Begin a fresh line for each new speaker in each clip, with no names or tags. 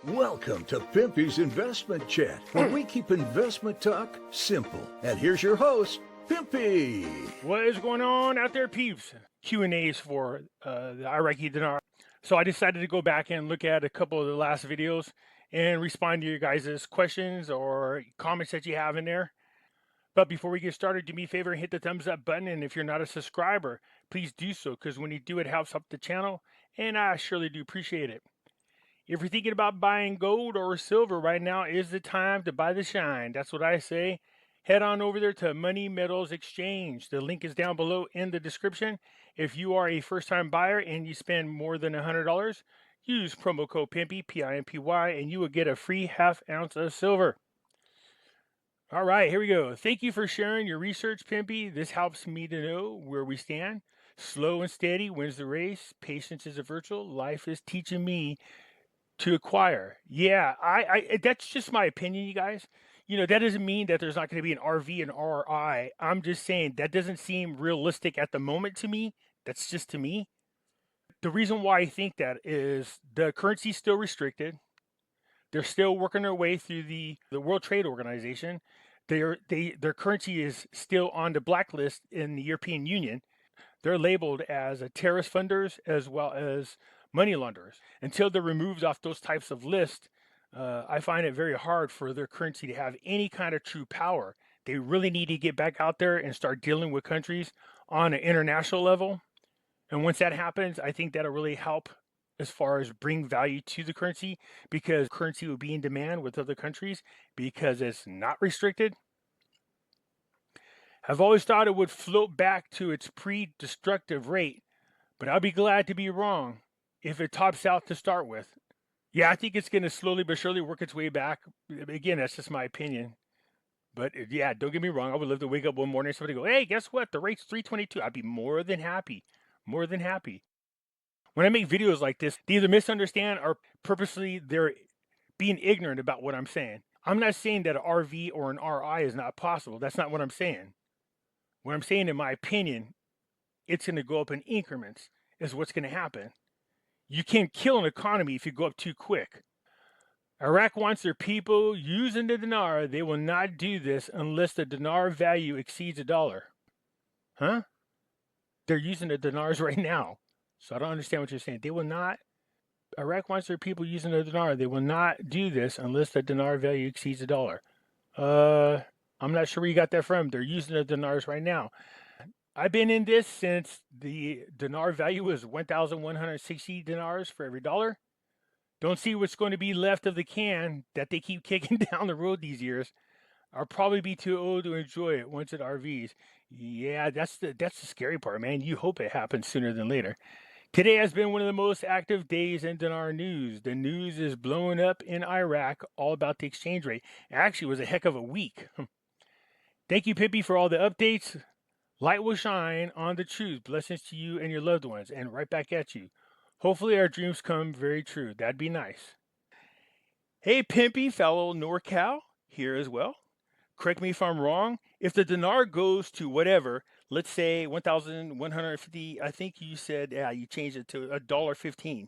Welcome to Pimpy's Investment Chat, where we keep investment talk simple. And here's your host, Pimpy.
What is going on out there, peeps? Q&As for the Iraqi dinar. So I decided to go back and look at a couple of the last videos and respond to your guys' questions or comments that you have in there. But before we get started, do me a favor and hit the thumbs up button. And if you're not a subscriber, please do so, because when you do, it helps up the channel, and I surely do appreciate it. If you're thinking about buying gold or silver right now is the time to buy the shine. That's what I say. Head on over there to Money Metals Exchange. The link is down below in the description. If you are a first-time buyer and you spend more than $100, use promo code Pimpy, P-I-M-P-Y, and you will get a free half ounce of silver. All right, here we go. Thank you for sharing your research, Pimpy. This helps me to know where we stand. Slow and steady wins the race. Patience is a virtue. Life is teaching me to acquire. Yeah, I that's just my opinion, you guys. You know, that doesn't mean that there's not going to be an RV and RI. I'm just saying that doesn't seem realistic at the moment to me. That's just to me. The reason why I think that is the currency is still restricted. They're still working their way through the World Trade Organization. Their currency is still on the blacklist in the European Union. They're labeled as terrorist funders as well as money launderers. Until they're removed off those types of lists, I find it very hard for their currency to have any kind of true power. They really need to get back out there and start dealing with countries on an international level. And once that happens, I think that'll really help as far as bring value to the currency, because currency will be in demand with other countries because it's not restricted. I've always thought it would float back to its pre-destructive rate, but I'll be glad to be wrong if it tops out to start with. Yeah, I think it's going to slowly but surely work its way back. Again, that's just my opinion. But yeah, don't get me wrong. I would love to wake up one morning and somebody go, hey, guess what? The rate's 322. I'd be more than happy. More than happy. When I make videos like this, they either misunderstand or purposely they're being ignorant about what I'm saying. I'm not saying that an RV or an RI is not possible. That's not what I'm saying. What I'm saying, in my opinion, it's going to go up in increments is what's going to happen. You can't kill an economy if you go up too quick. Iraq wants their people using the dinar. They will not do this unless the dinar value exceeds $1. Huh? They're using the dinars right now. So I don't understand what you're saying. They will not. Iraq wants their people using the dinar. They will not do this unless the dinar value exceeds $1. I'm not sure where you got that from. They're using the dinars right now. I've been in this since the dinar value was 1,160 dinars for every dollar. Don't see what's going to be left of the can that they keep kicking down the road these years. I'll probably be too old to enjoy it once it RVs. Yeah, that's the scary part, man. You hope it happens sooner than later. Today has been one of the most active days in dinar news. The news is blowing up in Iraq, all about the exchange rate. Actually, it was a heck of a week. Thank you, Pimpy, for all the updates. Light will shine on the truth. Blessings to you and your loved ones, and right back at you. Hopefully our dreams come very true. That'd be nice. Hey, Pimpy, fellow NorCal, here as well. Correct me if I'm wrong. If the dinar goes to whatever, let's say 1,150, I think you said, you changed it to $1.15.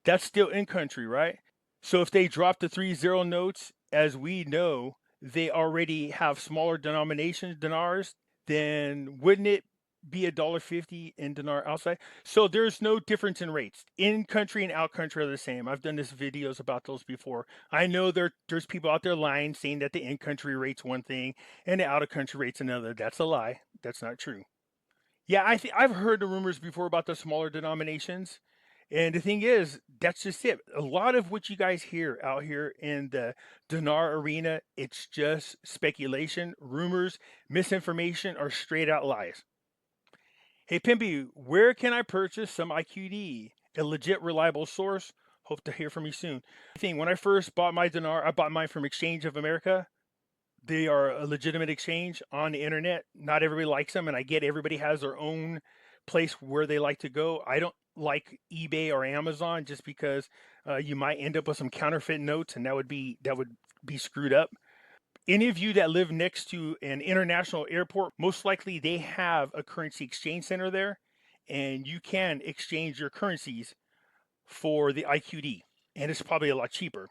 That's still in country, right? So if they drop the 3-0 notes, as we know, they already have smaller denominations, dinars, then wouldn't it be $1.50 in dinar outside? So there's no difference in rates. In country and out country are the same. I've done this videos about those before. I know there's people out there lying, saying that the in country rate's one thing and the out of country rate's another. That's a lie. That's not true. Yeah, I've heard the rumors before about the smaller denominations. And the thing is, that's just it. A lot of what you guys hear out here in the dinar arena, it's just speculation, rumors, misinformation, or straight out lies. Hey, Pimpy, where can I purchase some IQD? A legit, reliable source? Hope to hear from you soon. When I first bought my dinar, I bought mine from Exchange of America. They are a legitimate exchange on the internet. Not everybody likes them, and I get everybody has their own place where they like to go. I don't like eBay or Amazon just because you might end up with some counterfeit notes, and that would be screwed up. Any of you that live next to an international airport, most likely they have a currency exchange center there, and you can exchange your currencies for the IQD. and it's probably a lot cheaper.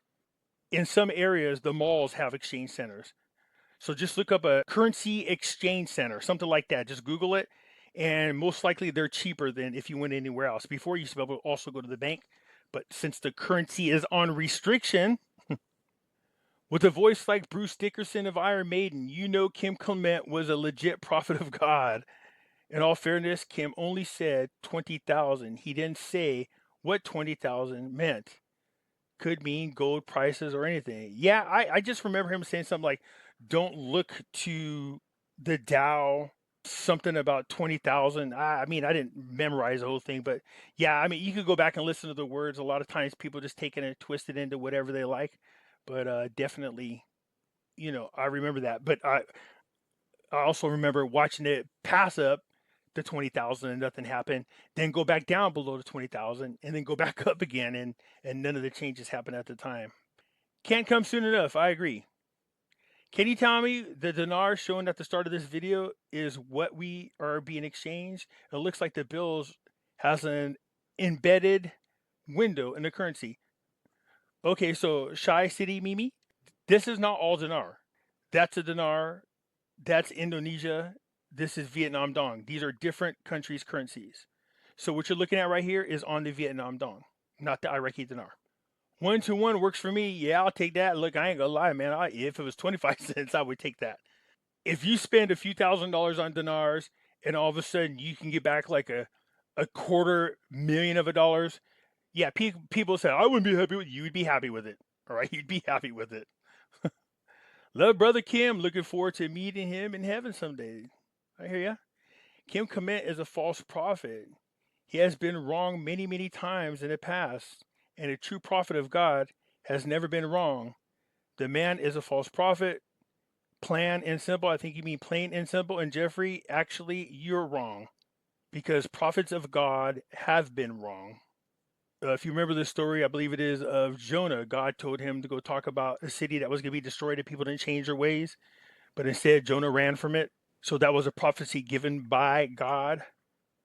In some areas, the malls have exchange centers. So just look up a currency exchange center, something like that. Just Google it, and most likely they're cheaper than if you went anywhere else. Before, you used to be able to also go to the bank, but since the currency is on restriction, with a voice like Bruce Dickerson of Iron Maiden, you know Kim Clement was a legit prophet of God. In all fairness, Kim only said 20,000. He didn't say what 20,000 meant. Could mean gold prices or anything. Yeah, I just remember him saying something like, don't look to the Dow, something about 20,000. I mean, I didn't memorize the whole thing, but yeah, I mean, you could go back and listen to the words. A lot of times people just taking it, twist it into whatever they like. But definitely, I remember that. But I also remember watching it pass up the 20,000 and nothing happened, then go back down below the 20,000 and then go back up again, and none of the changes happened at the time. Can't come soon enough. I agree. Can you tell me the dinar shown at the start of this video is what we are being exchanged? It looks like the bills has an embedded window in the currency. Okay, so Shy City Mimi, this is not all dinar. That's a dinar. That's Indonesia. This is Vietnam dong. These are different countries' currencies. So what you're looking at right here is on the Vietnam dong, not the Iraqi dinar. 1-to-1 works for me. Yeah, I'll take that. Look, I ain't gonna lie, man. If it was 25 cents, I would take that. If you spend a few $1,000s on dinars and all of a sudden you can get back like a $250,000 of dollars, yeah, people say, I wouldn't be happy with it. You'd be happy with it. All right, you'd be happy with it. Love Brother Kim. Looking forward to meeting him in heaven someday. I hear ya. Kim Clement is a false prophet. He has been wrong many, many times in the past, and a true prophet of God has never been wrong. The man is a false prophet. Plain and simple. I think you mean plain and simple. And Jeffrey, actually, you're wrong, because prophets of God have been wrong. If you remember the story, I believe it is of Jonah. God told him to go talk about a city that was going to be destroyed if people didn't change their ways, but instead Jonah ran from it. So that was a prophecy given by God.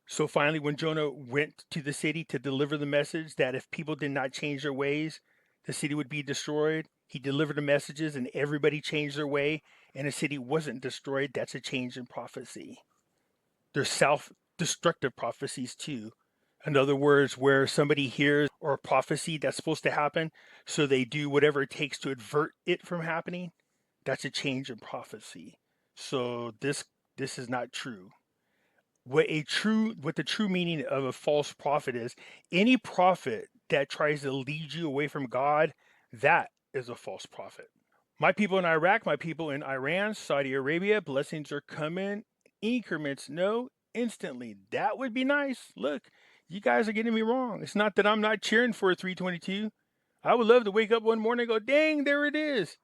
So finally, when Jonah went to the city to deliver the message that if people did not change their ways, the city would be destroyed, he delivered the messages and everybody changed their way and the city wasn't destroyed. That's a change in prophecy. There's self-destructive prophecies too. In other words, where somebody hears or a prophecy that's supposed to happen, so they do whatever it takes to avert it from happening. That's a change in prophecy. So this is not true. What the true meaning of a false prophet is, any prophet that tries to lead you away from God, that is a false prophet. My people in Iraq, my people in Iran, Saudi Arabia, blessings are coming. Increments, no, instantly. That would be nice. Look, you guys are getting me wrong. It's not that I'm not cheering for a 322. I would love to wake up one morning and go, dang, there it is.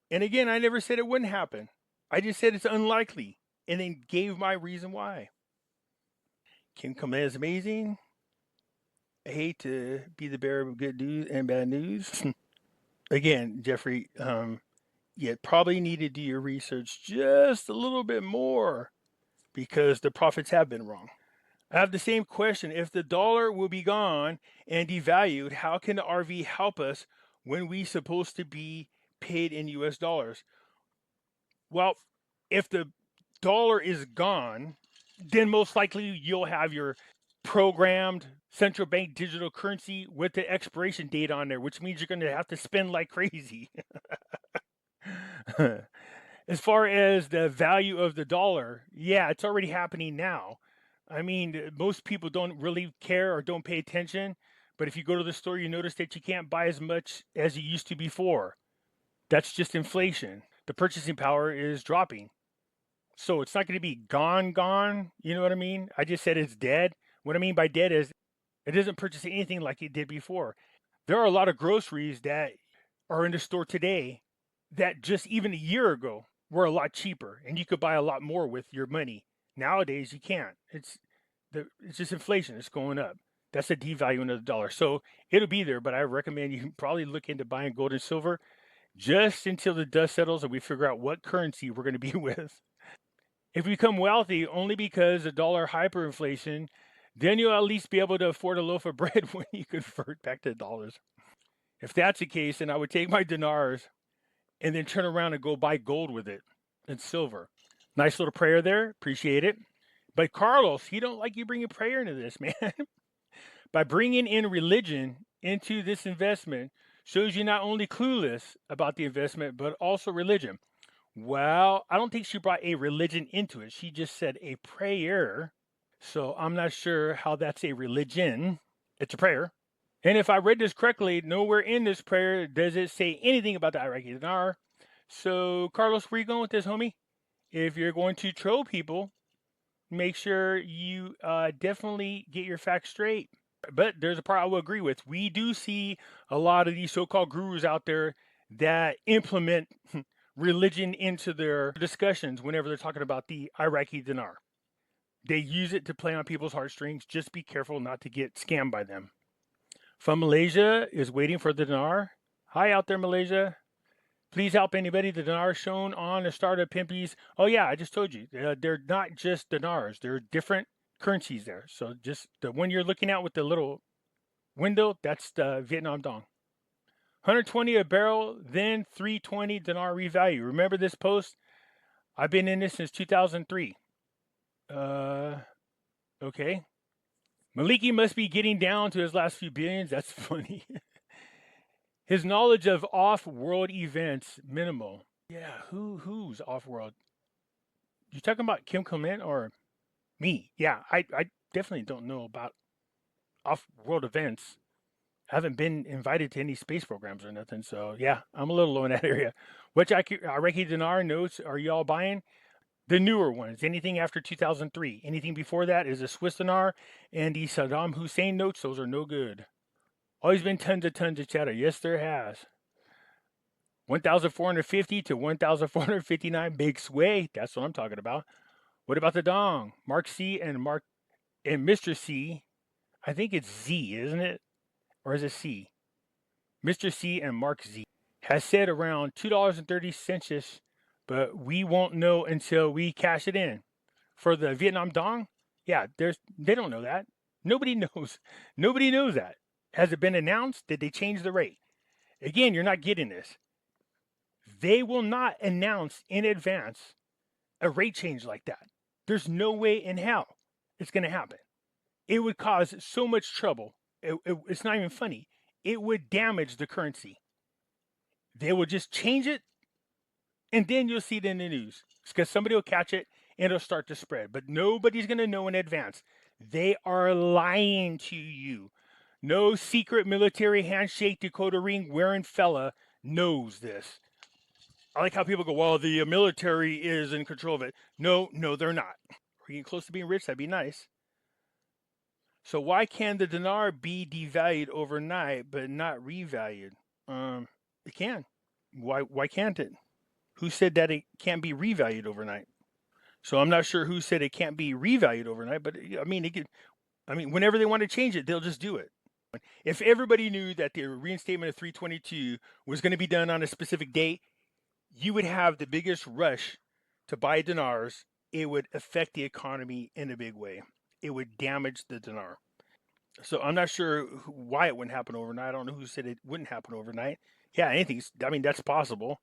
And again, I never said it wouldn't happen. I just said it's unlikely and then gave my reason why. Kim Clement is amazing. I hate to be the bearer of good news and bad news. Again, Jeffrey, you probably need to do your research just a little bit more because the prophets have been wrong. I have the same question. If the dollar will be gone and devalued, how can the RV help us when we're supposed to be paid in US dollars? Well, if the dollar is gone, then most likely you'll have your programmed central bank digital currency with the expiration date on there, which means you're going to have to spend like crazy. As far as the value of the dollar, yeah, it's already happening now. I mean, most people don't really care or don't pay attention, but if you go to the store, you notice that you can't buy as much as you used to before. That's just inflation. The purchasing power is dropping. So it's not going to be gone. You know what I mean? I just said it's dead. What I mean by dead is it doesn't purchase anything like it did before. There are a lot of groceries that are in the store today that just even a year ago were a lot cheaper and you could buy a lot more with your money. Nowadays you can't. It's just inflation. It's going up. That's a devaluing of the dollar. So it'll be there, but I recommend you probably look into buying gold and silver just until the dust settles and we figure out what currency we're going to be with. If we become wealthy only because of dollar hyperinflation, then you'll at least be able to afford a loaf of bread when you convert back to dollars. If that's the case, then I would take my dinars and then turn around and go buy gold with it and silver. Nice little prayer there. Appreciate it. But Carlos, he don't like you bringing prayer into this, man. By bringing in religion into this investment shows you not only clueless about the investment, but also religion. Well, I don't think she brought a religion into it. She just said a prayer. So I'm not sure how that's a religion. It's a prayer. And if I read this correctly, nowhere in this prayer does it say anything about the Iraqi dinar. So, Carlos, where you going with this, homie? If you're going to troll people, make sure you definitely get your facts straight. But there's a part I will agree with. We do see a lot of these so-called gurus out there that implement religion into their discussions whenever they're talking about the Iraqi dinar. They use it to play on people's heartstrings. Just be careful not to get scammed by them. From Malaysia is waiting for the dinar. Hi out there, Malaysia. Please help anybody. The dinar shown on the start of Pimpy's. Oh yeah, I just told you. They're not just dinars. They're different currencies there. So just the one you're looking at with the little window, that's the Vietnam dong. 120 a barrel, then 320 dinar revalue. Remember this post? I've been in this since 2003. Okay. Maliki must be getting down to his last few billions. That's funny. His knowledge of off-world events minimal. Yeah, who's off-world? You talking about Kim Clement or me? Yeah, I definitely don't know about off-world events. I haven't been invited to any space programs or nothing. So yeah, I'm a little low in that area. Which Iraqi dinar notes are y'all buying? The newer ones, anything after 2003. Anything before that is a Swiss dinar, and the Saddam Hussein notes, those are no good. Always been tons of chatter. Yes, there has. 1,450 to 1,459, big sway. That's what I'm talking about. What about the dong? Mark C and Mr. C. I think it's Z, isn't it? Or is it C? Mr. C and Mark Z has said around $2.30, but we won't know until we cash it in. For the Vietnam dong, yeah, they don't know that. Nobody knows. Nobody knows that. Has it been announced? Did they change the rate? Again, you're not getting this. They will not announce in advance a rate change like that. There's no way in hell it's going to happen. It would cause so much trouble. It's not even funny. It would damage the currency. They will just change it, and then you'll see it in the news. It's because somebody will catch it, and it'll start to spread. But nobody's going to know in advance. They are lying to you. No secret military handshake Dakota ring wearing fella knows this. I like how people go, well, the military is in control of it. No, they're not. We're getting close to being rich. That'd be nice. So why can the dinar be devalued overnight but not revalued? It can. Why can't it? Who said that it can't be revalued overnight? So I'm not sure who said it can't be revalued overnight, but I mean, whenever they want to change it, they'll just do it. If everybody knew that the reinstatement of 322 was going to be done on a specific date, you would have the biggest rush to buy dinars. It would affect the economy in a big way. It would damage the dinar. So I'm not sure why it wouldn't happen overnight. I don't know who said it wouldn't happen overnight. Yeah, that's possible.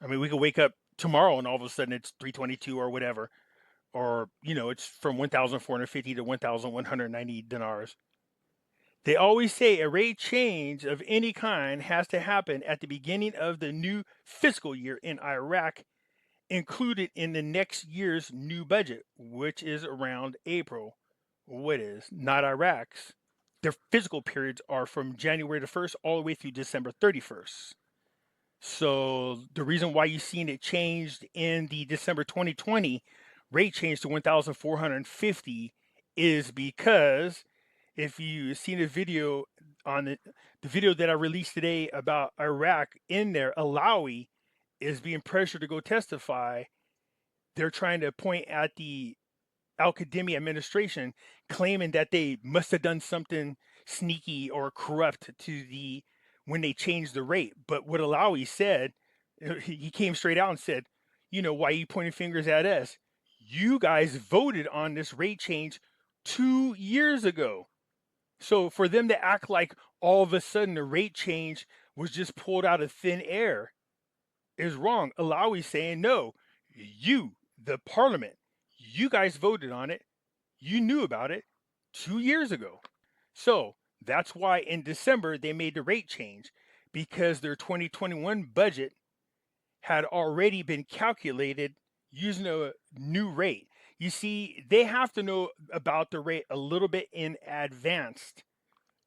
We could wake up tomorrow and all of a sudden it's 322 or whatever. Or, it's from 1,450 to 1,190 dinars. They always say a rate change of any kind has to happen at the beginning of the new fiscal year in Iraq, included in the next year's new budget, which is around April. What is not Iraq's? Their fiscal periods are from January the 1st all the way through December 31st. So the reason why you've seen it changed in the December 2020 rate change to 1,450 is because if you've seen a video on the video that I released today about Iraq, in there, Alawi is being pressured to go testify. They're trying to point at the Al-Qademi administration, claiming that they must have done something sneaky or corrupt when they changed the rate. But what Alawi said, he came straight out and said, why are you pointing fingers at us? You guys voted on this rate change 2 years ago. So for them to act like all of a sudden the rate change was just pulled out of thin air is wrong. Alawi's saying, no, you, the parliament, you guys voted on it. You knew about it 2 years ago. So that's why in December they made the rate change, because their 2021 budget had already been calculated using a new rate. You see, they have to know about the rate a little bit in advance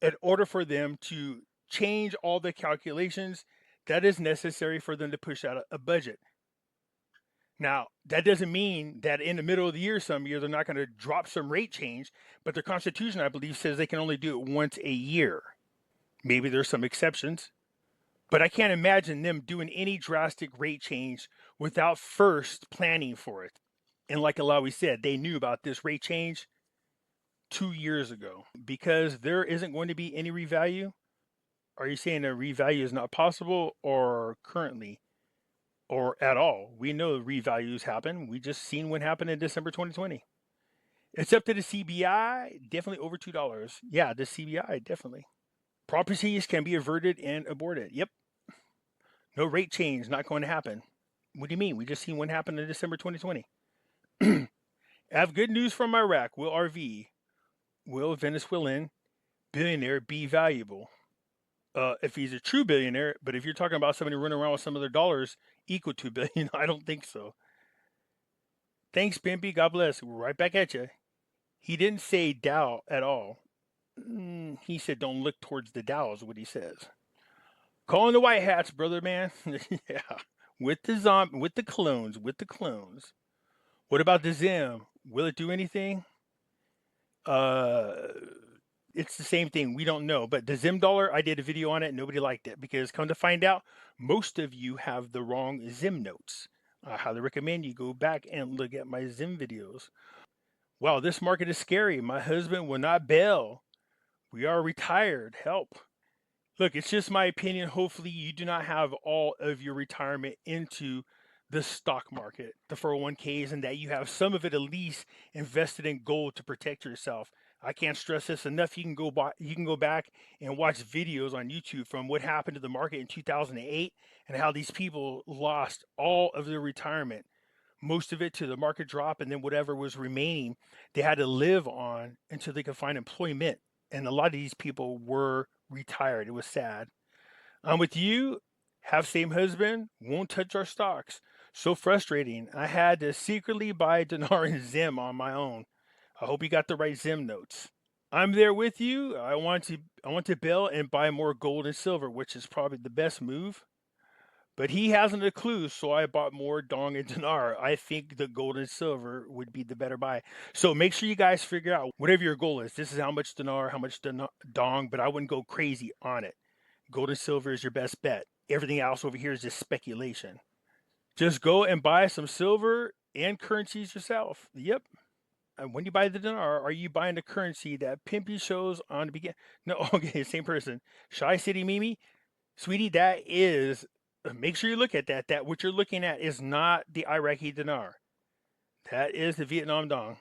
in order for them to change all the calculations that is necessary for them to push out a budget. Now, that doesn't mean that in the middle of the year, some years, they're not going to drop some rate change, but their constitution, I believe, says they can only do it once a year. Maybe there's some exceptions, but I can't imagine them doing any drastic rate change without first planning for it. And like Alawi said, they knew about this rate change 2 years ago. Because there isn't going to be any revalue. Are you saying a revalue is not possible, or currently, or at all? We know revalues happen. We just seen what happened in December 2020. It's up to the CBI, definitely over $2. Yeah, the CBI, definitely. Properties can be averted and aborted. Yep. No rate change, not going to happen. What do you mean? We just seen what happened in December 2020. I have good news from Iraq. Will Venezuelan billionaire be valuable? If he's a true billionaire, but if you're talking about somebody running around with some of their dollars equal to $1 billion, I don't think so. Thanks, Pimpy. God bless. Right back at you. He didn't say Dow at all. He said don't look towards the Dow is what he says. Calling the white hats, brother, man. Yeah. With the clones. What about the Zim? Will it do anything? It's the same thing. We don't know. But the Zim dollar, I did a video on it. Nobody liked it because come to find out, most of you have the wrong Zim notes. I highly recommend you go back and look at my Zim videos. Wow, this market is scary. My husband will not bail. We are retired. Help. Look, it's just my opinion. Hopefully you do not have all of your retirement into the stock market, the 401ks, and that you have some of it at least invested in gold to protect yourself. I can't stress this enough. You can go back and watch videos on YouTube from what happened to the market in 2008 and how these people lost all of their retirement, most of it to the market drop, and then whatever was remaining, they had to live on until they could find employment. And a lot of these people were retired. It was sad. I'm with you. Have same husband, won't touch our stocks. So frustrating. I had to secretly buy dinar and Zim on my own. I hope you got the right Zim notes. I'm there with you. I want to bail and buy more gold and silver, which is probably the best move. But he hasn't a clue, so I bought more dong and dinar. I think the gold and silver would be the better buy. So make sure you guys figure out whatever your goal is. This is how much dinar, how much dong, but I wouldn't go crazy on it. Gold and silver is your best bet. Everything else over here is just speculation. Just go and buy some silver and currencies yourself. Yep. And when you buy the dinar, are you buying the currency that Pimpy shows on the beginning? No, okay, same person. Shy City Mimi, sweetie, that is. Make sure you look at that. That what you're looking at is not the Iraqi dinar. That is the Vietnam dong.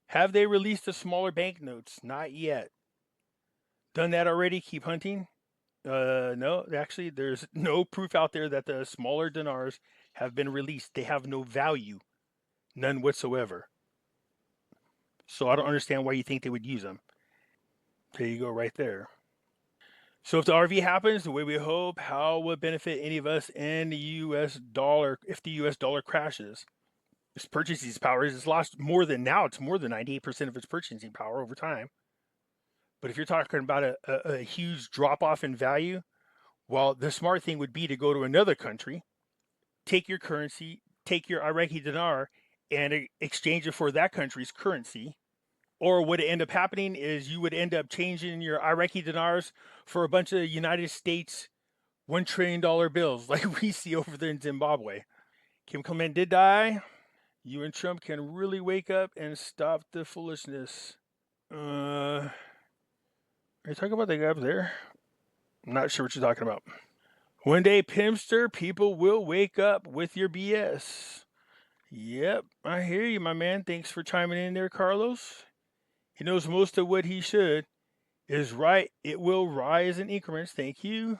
Have they released the smaller banknotes? Not yet. Done that already? Keep hunting? No, actually, there's no proof out there that the smaller dinars have been released. They have no value. None whatsoever. So I don't understand why you think they would use them. There you go, right there. So if the RV happens the way we hope, how will it benefit any of us in the U.S. dollar if the U.S. dollar crashes? Its purchasing power is lost more than now. It's more than 98% of its purchasing power over time. But if you're talking about a huge drop-off in value, well, the smart thing would be to go to another country, take your currency, take your Iraqi dinar, and exchange it for that country's currency. Or what would end up happening is you would end up changing your Iraqi dinars for a bunch of United States $1 trillion bills like we see over there in Zimbabwe. Kim Clement did die. You and Trump can really wake up and stop the foolishness. Are you talking about the guy up there? I'm not sure what you're talking about. One day, Pimpster, people will wake up with your BS. Yep, I hear you, my man. Thanks for chiming in there, Carlos. He knows most of what he should is right. It will rise in increments. Thank you.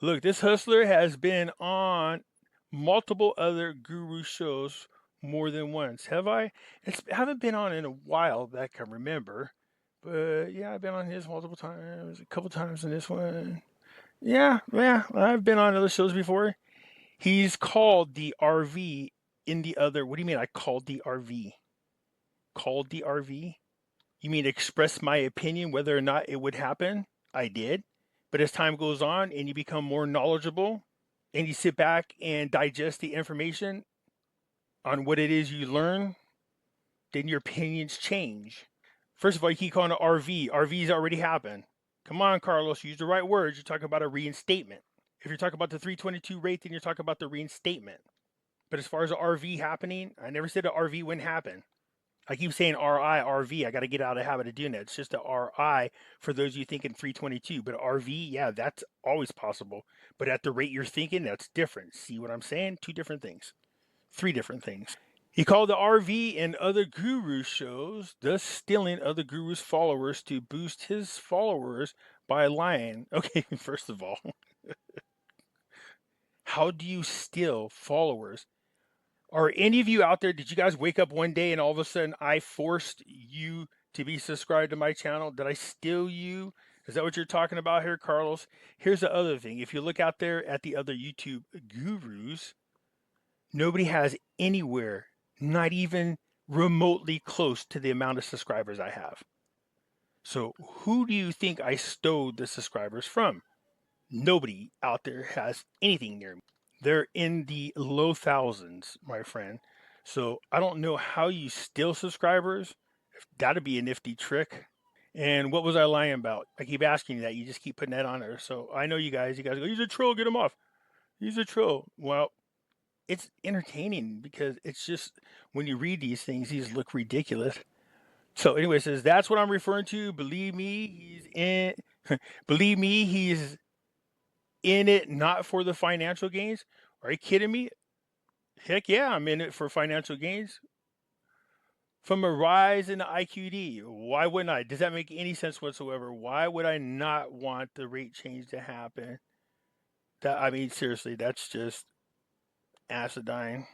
Look, this hustler has been on multiple other guru shows more than once. Have I? I haven't been on in a while that I can remember. But yeah, I've been on his multiple times, a couple times in this one. Yeah, I've been on other shows before. He's called the RV in the other. What do you mean I called the RV? Called the RV? You mean express my opinion whether or not it would happen? I did. But as time goes on and you become more knowledgeable and you sit back and digest the information on what it is you learn, then your opinions change. First of all, you keep calling it RV. RV's already happened. Come on, Carlos, use the right words. You're talking about a reinstatement. If you're talking about the 322 rate, then you're talking about the reinstatement. But as far as the RV happening, I never said the RV wouldn't happen. I keep saying RI, RV. I got to get out of the habit of doing that. It's just a RI for those of you thinking 322. But RV, yeah, that's always possible. But at the rate you're thinking, that's different. See what I'm saying? Two different things. Three different things. He called the RV and other guru shows, thus stealing other gurus' followers to boost his followers by lying. Okay, first of all, how do you steal followers? Are any of you out there, did you guys wake up one day and all of a sudden I forced you to be subscribed to my channel? Did I steal you? Is that what you're talking about here, Carlos? Here's the other thing. If you look out there at the other YouTube gurus, nobody has anywhere, not even remotely close to the amount of subscribers I have. So who do you think I stole the subscribers from? Nobody out there has anything near me. They're in the low thousands, my friend. So I don't know how you steal subscribers. That'd be a nifty trick. And what was I lying about? I keep asking you that. You just keep putting that on there. So I know you guys go, he's a troll, get him off. He's a troll. Well, it's entertaining because it's just when you read these things, these look ridiculous. So anyway, it says that's what I'm referring to. Believe me, he's in believe me, he's in it not for the financial gains. Are you kidding me? Heck yeah, I'm in it for financial gains. From a rise in the IQD, why wouldn't I? Does that make any sense whatsoever? Why would I not want the rate change to happen? I mean, seriously, that's just acidine.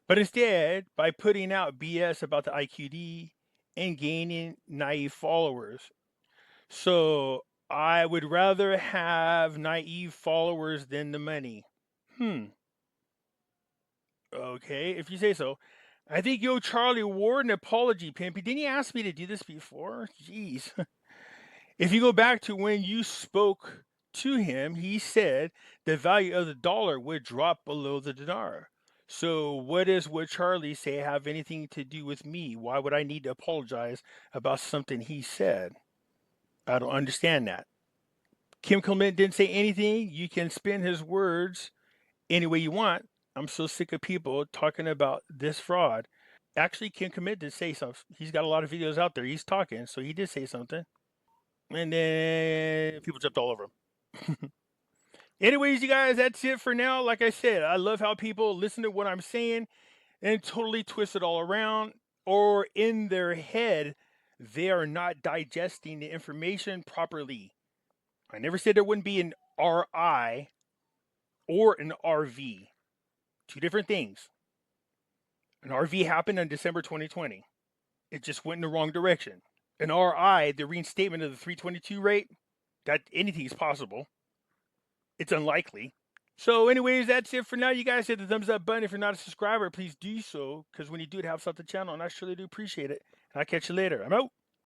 But instead, by putting out BS about the IQD and gaining naive followers. So I would rather have naive followers than the money. Okay, if you say so. I think you owe Charlie Ward an apology, Pimpy. Didn't you ask me to do this before? Jeez. If you go back to when you spoke to him, he said the value of the dollar would drop below the dinar. So what does what Charlie say have anything to do with me? Why would I need to apologize about something he said? I don't understand that. Kim Clement didn't say anything. You can spin his words any way you want. I'm so sick of people talking about this fraud. Actually, Kim Clement did say something. He's got a lot of videos out there. He's talking, so he did say something. And then people jumped all over him. Anyways, you guys, that's it for now. Like I said, I love how people listen to what I'm saying and totally twist it all around, or in their head, they are not digesting the information properly. I never said there wouldn't be an RI or an RV. Two different things. An RV happened in December 2020. It just went in the wrong direction. An RI, the reinstatement of the 322 rate, that anything is possible. It's unlikely. So anyways, that's it for now. You guys hit the thumbs up button. If you're not a subscriber, please do so, because when you do, it helps out the channel, and I surely do appreciate it. And I'll catch you later. I'm out.